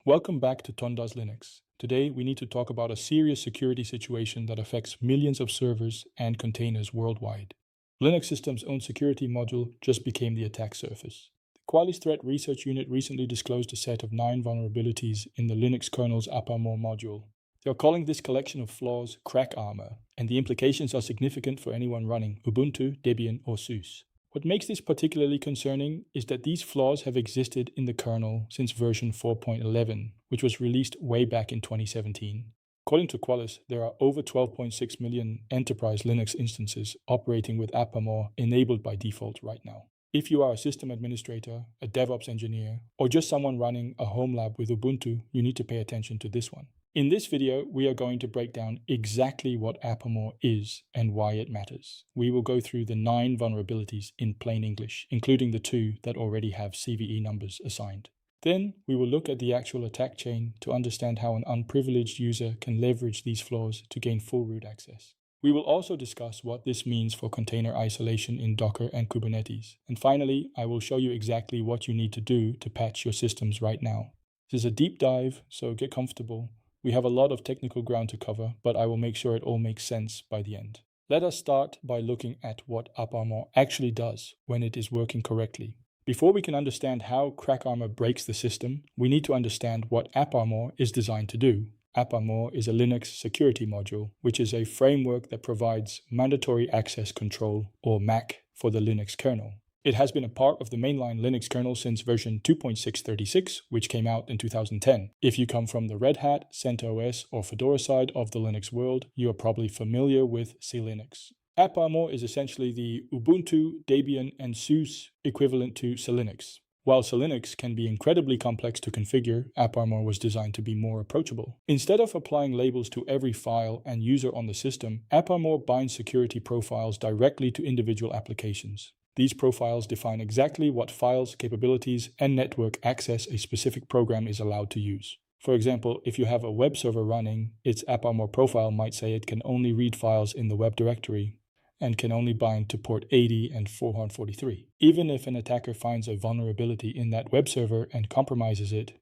Welcome back to Ton Does Linux. Today we need to talk about a serious security situation that affects millions of servers and containers worldwide. Linux System's own security module just became the attack surface. The Qualys Threat Research Unit recently disclosed a set of 9 vulnerabilities in the Linux kernel's AppArmor module. They are calling this collection of flaws CrackArmor, and the implications are significant for anyone running Ubuntu, Debian, or SUSE. What makes this particularly concerning is that these flaws have existed in the kernel since version 4.11, which was released way back in 2017. According to Qualys, there are over 12.6 million enterprise Linux instances operating with AppArmor enabled by default right now. If you are a system administrator, a DevOps engineer, or just someone running a home lab with Ubuntu, you need to pay attention to this one. In this video, we are going to break down exactly what AppArmor is and why it matters. We will go through the 9 vulnerabilities in plain English, including the 2 that already have CVE numbers assigned. Then, we will look at the actual attack chain to understand how an unprivileged user can leverage these flaws to gain full root access. We will also discuss what this means for container isolation in Docker and Kubernetes. And finally, I will show you exactly what you need to do to patch your systems right now. This is a deep dive, so get comfortable. We have a lot of technical ground to cover, but I will make sure it all makes sense by the end. Let us start by looking at what AppArmor actually does when it is working correctly. Before we can understand how CrackArmor breaks the system, we need to understand what AppArmor is designed to do. AppArmor is a Linux security module, which is a framework that provides mandatory access control, or MAC, for the Linux kernel. It has been a part of the mainline Linux kernel since version 2.636, which came out in 2010. If you come from the Red Hat, CentOS, or Fedora side of the Linux world, you are probably familiar with CLinux. AppArmor is essentially the Ubuntu, Debian, and SUSE equivalent to CLinux. While CLinux can be incredibly complex to configure, AppArmor was designed to be more approachable. Instead of applying labels to every file and user on the system, AppArmor binds security profiles directly to individual applications. These profiles define exactly what files, capabilities, and network access a specific program is allowed to use. For example, if you have a web server running, its AppArmor profile might say it can only read files in the web directory and can only bind to port 80 and 443. Even if an attacker finds a vulnerability in that web server and compromises it,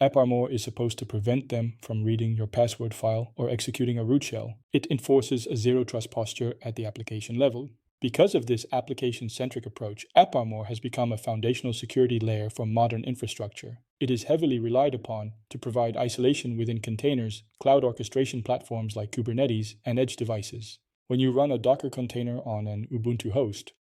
AppArmor is supposed to prevent them from reading your password file or executing a root shell. It enforces a zero-trust posture at the application level. Because of this application-centric approach, AppArmor has become a foundational security layer for modern infrastructure. It is heavily relied upon to provide isolation within containers, cloud orchestration platforms like Kubernetes, and edge devices. When you run a Docker container on an Ubuntu host,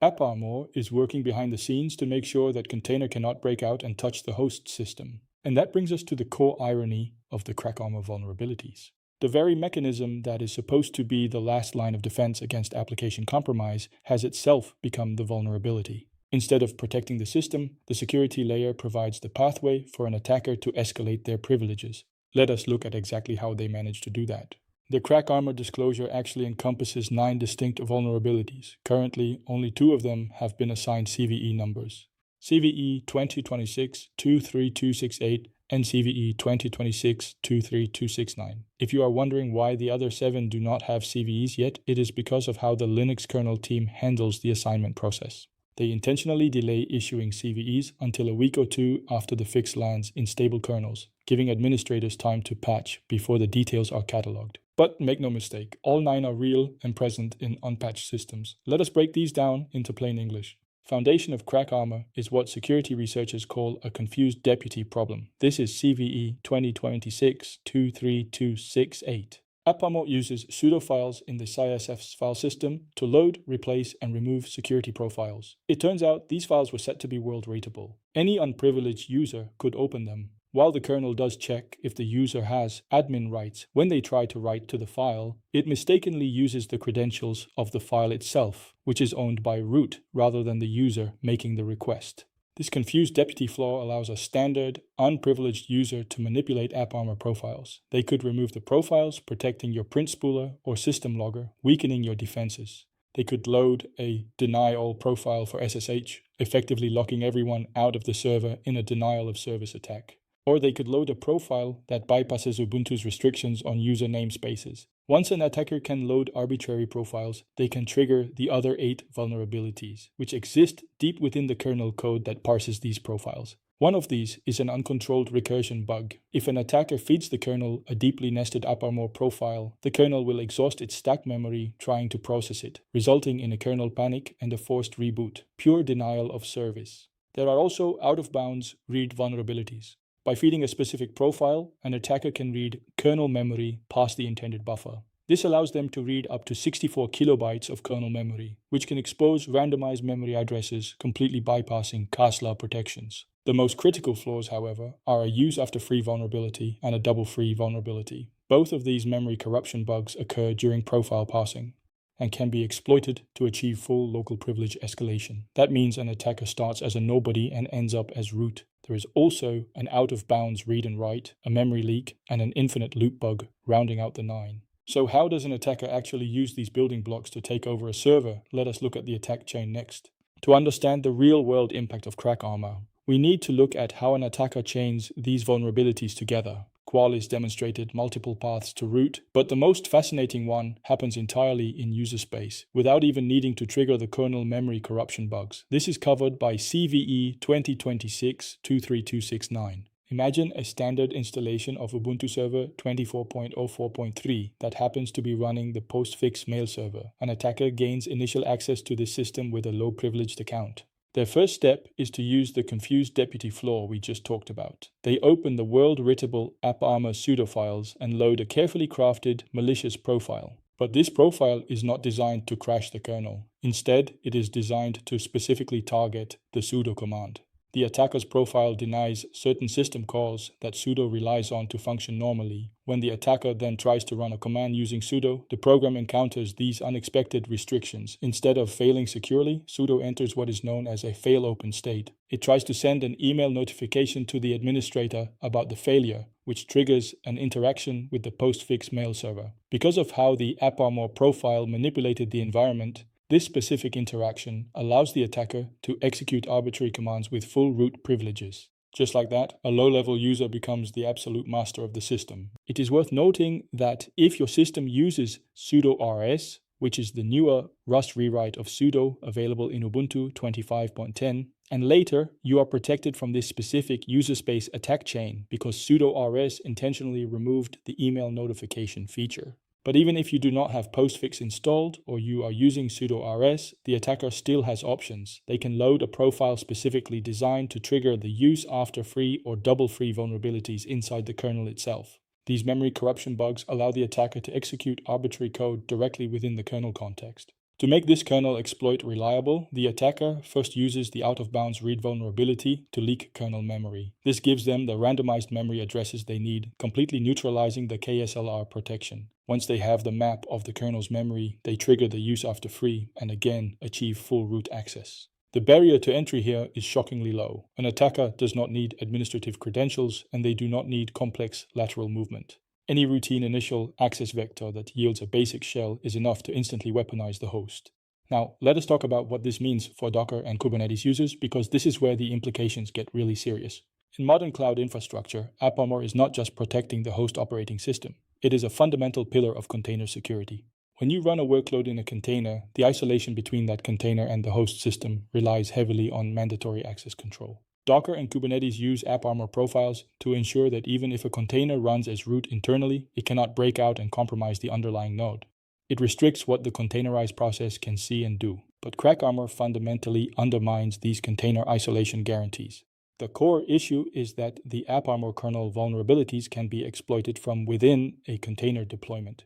AppArmor is working behind the scenes to make sure that container cannot break out and touch the host system. And that brings us to the core irony of the CrackArmor vulnerabilities. The very mechanism that is supposed to be the last line of defense against application compromise has itself become the vulnerability. Instead of protecting the system, the security layer provides the pathway for an attacker to escalate their privileges. Let us look at exactly how they manage to do that. The CrackArmor disclosure actually encompasses 9 distinct vulnerabilities. Currently, only 2 of them have been assigned CVE numbers. CVE 2026-23268 and CVE 2026-23269. If you are wondering why the other 7 do not have CVEs yet, it is because of how the Linux kernel team handles the assignment process. They intentionally delay issuing CVEs until a week or 2 after the fix lands in stable kernels, giving administrators time to patch before the details are cataloged. But make no mistake, all 9 are real and present in unpatched systems. Let us break these down into plain English. Foundation of CrackArmor is what security researchers call a confused deputy problem. This is CVE 2026-23268. AppArmor uses pseudo files in the CISF file system to load, replace, and remove security profiles. It turns out these files were set to be world readable. Any unprivileged user could open them. While the kernel does check if the user has admin rights when they try to write to the file, it mistakenly uses the credentials of the file itself, which is owned by root rather than the user making the request. This confused deputy flaw allows a standard, unprivileged user to manipulate AppArmor profiles. They could remove the profiles, protecting your print spooler or system logger, weakening your defenses. They could load a deny all profile for SSH, effectively locking everyone out of the server in a denial of service attack. Or they could load a profile that bypasses Ubuntu's restrictions on user namespaces. Once an attacker can load arbitrary profiles, they can trigger the other 8 vulnerabilities, which exist deep within the kernel code that parses these profiles. One of these is an uncontrolled recursion bug. If an attacker feeds the kernel a deeply nested AppArmor profile, the kernel will exhaust its stack memory trying to process it, resulting in a kernel panic and a forced reboot, pure denial of service. There are also out-of-bounds read vulnerabilities. By feeding a specific profile, an attacker can read kernel memory past the intended buffer. This allows them to read up to 64 kilobytes of kernel memory, which can expose randomized memory addresses, completely bypassing CASLA protections. The most critical flaws, however, are a use after free vulnerability and a double free vulnerability. Both of these memory corruption bugs occur during profile passing and can be exploited to achieve full local privilege escalation. That means an attacker starts as a nobody and ends up as root. There is also an out-of-bounds read and write, a memory leak, and an infinite loop bug rounding out the 9. So how does an attacker actually use these building blocks to take over a server? Let us look at the attack chain next. To understand the real-world impact of CrackArmor, we need to look at how an attacker chains these vulnerabilities together. Qualys demonstrated multiple paths to root, but the most fascinating one happens entirely in userspace, without even needing to trigger the kernel memory corruption bugs. This is covered by CVE 2026-23269. Imagine a standard installation of Ubuntu server 24.04.3 that happens to be running the Postfix mail server. An attacker gains initial access to this system with a low-privileged account. Their first step is to use the confused deputy flaw we just talked about. They open the world-writable AppArmor sudo files and load a carefully crafted, malicious profile. But this profile is not designed to crash the kernel. Instead, it is designed to specifically target the sudo command. The attacker's profile denies certain system calls that sudo relies on to function normally. When the attacker then tries to run a command using sudo, the program encounters these unexpected restrictions. Instead of failing securely, sudo enters what is known as a fail-open state. It tries to send an email notification to the administrator about the failure, which triggers an interaction with the Postfix mail server. Because of how the AppArmor profile manipulated the environment, this specific interaction allows the attacker to execute arbitrary commands with full root privileges. Just like that, a low-level user becomes the absolute master of the system. It is worth noting that if your system uses sudo rs, which is the newer Rust rewrite of sudo available in Ubuntu 25.10, and later you are protected from this specific userspace attack chain because sudo rs intentionally removed the email notification feature. But even if you do not have Postfix installed or you are using sudo rs, the attacker still has options. They can load a profile specifically designed to trigger the use after free or double free vulnerabilities inside the kernel itself. These memory corruption bugs allow the attacker to execute arbitrary code directly within the kernel context. To make this kernel exploit reliable, the attacker first uses the out-of-bounds read vulnerability to leak kernel memory. This gives them the randomized memory addresses they need, completely neutralizing the KSLR protection. Once they have the map of the kernel's memory, they trigger the use after free and again achieve full root access. The barrier to entry here is shockingly low. An attacker does not need administrative credentials and they do not need complex lateral movement. Any routine initial access vector that yields a basic shell is enough to instantly weaponize the host. Now, let us talk about what this means for Docker and Kubernetes users, because this is where the implications get really serious. In modern cloud infrastructure, AppArmor is not just protecting the host operating system. It is a fundamental pillar of container security. When you run a workload in a container, the isolation between that container and the host system relies heavily on mandatory access control. Docker and Kubernetes use AppArmor profiles to ensure that even if a container runs as root internally, it cannot break out and compromise the underlying node. It restricts what the containerized process can see and do, but CrackArmor fundamentally undermines these container isolation guarantees. The core issue is that the AppArmor kernel vulnerabilities can be exploited from within a container deployment,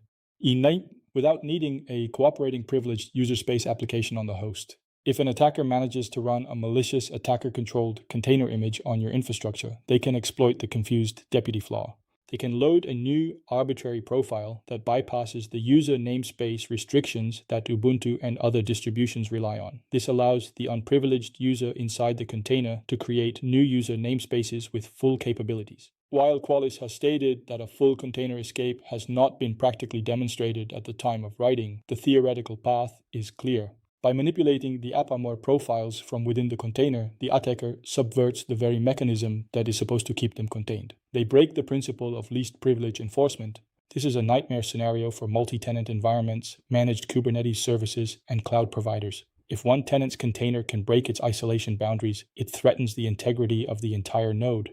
without needing a cooperating privileged user space application on the host. If an attacker manages to run a malicious attacker-controlled container image on your infrastructure, they can exploit the confused deputy flaw. They can load a new arbitrary profile that bypasses the user namespace restrictions that Ubuntu and other distributions rely on. This allows the unprivileged user inside the container to create new user namespaces with full capabilities. While Qualys has stated that a full container escape has not been practically demonstrated at the time of writing, the theoretical path is clear. By manipulating the AppArmor profiles from within the container, the attacker subverts the very mechanism that is supposed to keep them contained. They break the principle of least privilege enforcement. This is a nightmare scenario for multi-tenant environments, managed Kubernetes services, and cloud providers. If one tenant's container can break its isolation boundaries, it threatens the integrity of the entire node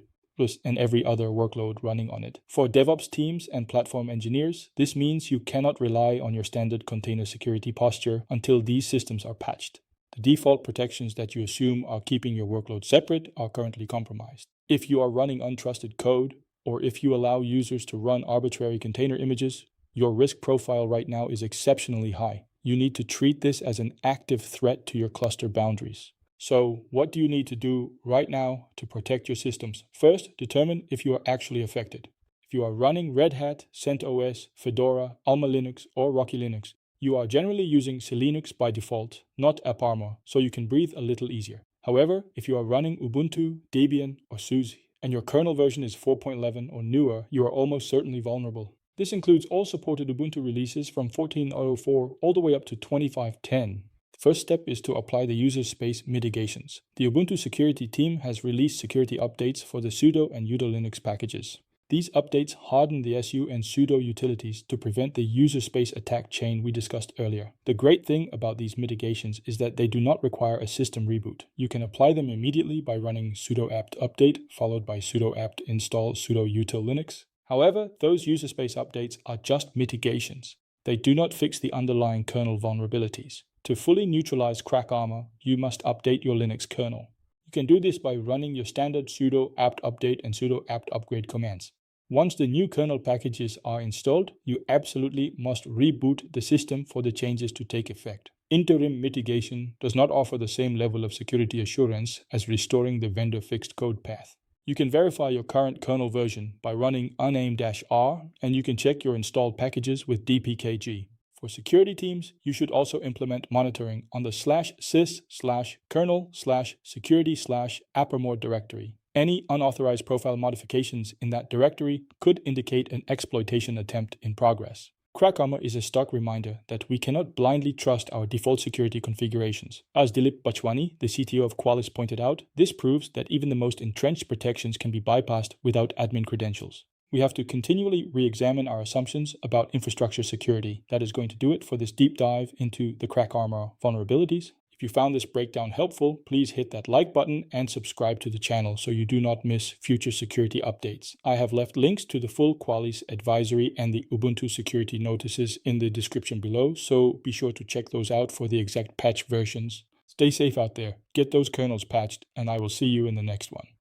and every other workload running on it. For DevOps teams and platform engineers, this means you cannot rely on your standard container security posture until these systems are patched. The default protections that you assume are keeping your workload separate are currently compromised. If you are running untrusted code, or if you allow users to run arbitrary container images, your risk profile right now is exceptionally high. You need to treat this as an active threat to your cluster boundaries. So, what do you need to do right now to protect your systems? First, determine if you are actually affected. If you are running Red Hat, CentOS, Fedora, Alma Linux, or Rocky Linux, you are generally using Linux by default, not AppArmor, so you can breathe a little easier. However, if you are running Ubuntu, Debian, or SUSE, and your kernel version is 4.11 or newer, you are almost certainly vulnerable. This includes all supported Ubuntu releases from 14.04 all the way up to 25.10. The first step is to apply the userspace mitigations. The Ubuntu security team has released security updates for the sudo and udolinux packages. These updates harden the SU and sudo utilities to prevent the userspace attack chain we discussed earlier. The great thing about these mitigations is that they do not require a system reboot. You can apply them immediately by running sudo apt update followed by sudo apt install sudo util linux. However, those userspace updates are just mitigations. They do not fix the underlying kernel vulnerabilities. To fully neutralize CrackArmor, you must update your Linux kernel. You can do this by running your standard sudo apt update and sudo apt upgrade commands. Once the new kernel packages are installed, you absolutely must reboot the system for the changes to take effect. Interim mitigation does not offer the same level of security assurance as restoring the vendor-fixed code path. You can verify your current kernel version by running uname-r, and you can check your installed packages with dpkg. For security teams, you should also implement monitoring on the /sys/kernel/security/AppArmor directory. Any unauthorized profile modifications in that directory could indicate an exploitation attempt in progress. CrackArmor is a stark reminder that we cannot blindly trust our default security configurations. As Dilip Bachwani, the CTO of Qualys, pointed out, this proves that even the most entrenched protections can be bypassed without admin credentials. We have to continually re-examine our assumptions about infrastructure security. That is going to do it for this deep dive into the CrackArmor vulnerabilities. If you found this breakdown helpful, please hit that like button and subscribe to the channel so you do not miss future security updates. I have left links to the full Qualys advisory and the Ubuntu security notices in the description below, so be sure to check those out for the exact patch versions. Stay safe out there, get those kernels patched, and I will see you in the next one.